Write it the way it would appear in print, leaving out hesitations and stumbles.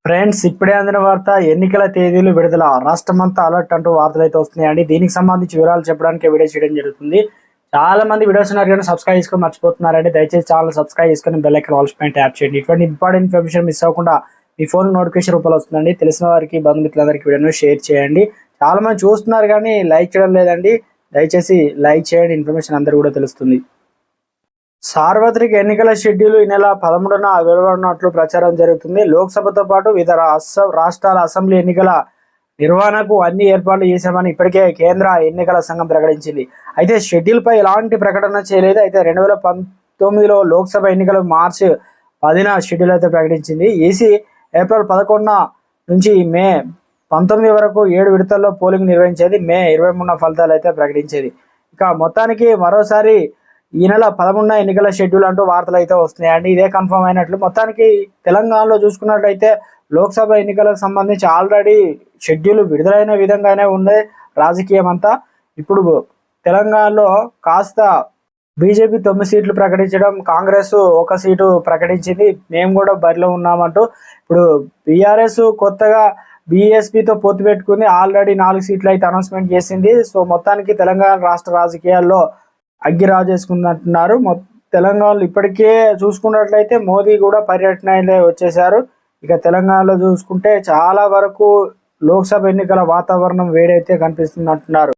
Friends, ఇప్పుడే అందిన వార్త. ఎన్నికల తేదీలు విడుదల, రాష్ట్రమంతా అలర్ట్ అంటూ వార్తలు అయితే వస్తున్నాయండి. దీనికి సంబంధించి వివరాలు చెప్పడానికి వీడియో చేయడం జరుగుతుంది. చాలా మంది వీడియోస్ ఉన్నారు కానీ సబ్స్క్రైబ్ చేసుకొని మర్చిపోతున్నారండి. దయచేసి ఛానల్ సబ్స్క్రైబ్ చేసుకొని బెల్ ఐకాన్ ఆల్ పైన ట్యాప్ చేయండి. ఇటువంటి ఇంపార్టెంట్ ఇన్ఫర్మేషన్ మిస్ అవ్వకుండా మీ ఫోన్ నోటిఫికేషన్ రూపంలో వస్తుందండి. తెలిసిన వారికి, బంధుమిత్రులందరికీ వీడియోను షేర్ చేయండి. చాలా మంది చూస్తున్నారు కానీ లైక్ చేయడం లేదండి. దయచేసి లైక్ చేయండి, ఇన్ఫర్మేషన్ అందరూ కూడా తెలుస్తుంది. సార్వత్రిక ఎన్నికల షెడ్యూల్ ఈ నెల 13న వెలువడినట్లు ప్రచారం జరుగుతుంది. లోక్సభతో పాటు వివిధ రాష్ట్రాల అసెంబ్లీ ఎన్నికల నిర్వహణకు అన్ని ఏర్పాట్లు చేశామని ఇప్పటికే కేంద్ర ఎన్నికల సంఘం ప్రకటించింది. అయితే షెడ్యూల్పై ఎలాంటి ప్రకటన చేయలేదు. అయితే 2019లో లోక్సభ ఎన్నికలు మార్చి 10న షెడ్యూల్ అయితే ప్రకటించింది. ఈసీ ఏప్రిల్ 11 నుంచి మే 19 వరకు 7 విడతల్లో పోలింగ్ నిర్వహించేది. మే 23న ఫలితాలు అయితే ప్రకటించేది. ఇక మొత్తానికి మరోసారి ఈ నెల 13న ఎన్నికల షెడ్యూల్ అంటూ వార్తలు అయితే వస్తున్నాయండి. ఇదే కన్ఫర్మ్ అయినట్లు. మొత్తానికి తెలంగాణలో చూసుకున్నట్లయితే లోక్సభ ఎన్నికలకు సంబంధించి ఆల్రెడీ షెడ్యూల్ విడుదలైన విధంగానే ఉంది రాజకీయం అంతా. ఇప్పుడు తెలంగాణలో కాస్త బీజేపీ 9 సీట్లు ప్రకటించడం, కాంగ్రెస్ 1 సీటు ప్రకటించింది. మేము కూడా బరిలో ఉన్నామంటూ ఇప్పుడు బీఆర్ఎస్ కొత్తగా బీఎస్పీతో పొత్తు పెట్టుకుంది. ఆల్రెడీ 4 సీట్లు అయితే అనౌన్స్మెంట్ చేసింది. సో మొత్తానికి తెలంగాణ రాష్ట్ర రాజకీయాల్లో అగ్గి రాజేసుకుందంటున్నారు. తెలంగాణలో ఇప్పటికే చూసుకున్నట్లయితే మోదీ కూడా పర్యటన అయితే వచ్చేశారు. ఇక తెలంగాణలో చూసుకుంటే చాలా వరకు లోక్సభ ఎన్నికల వాతావరణం వేడైతే కనిపిస్తుంది అంటున్నారు.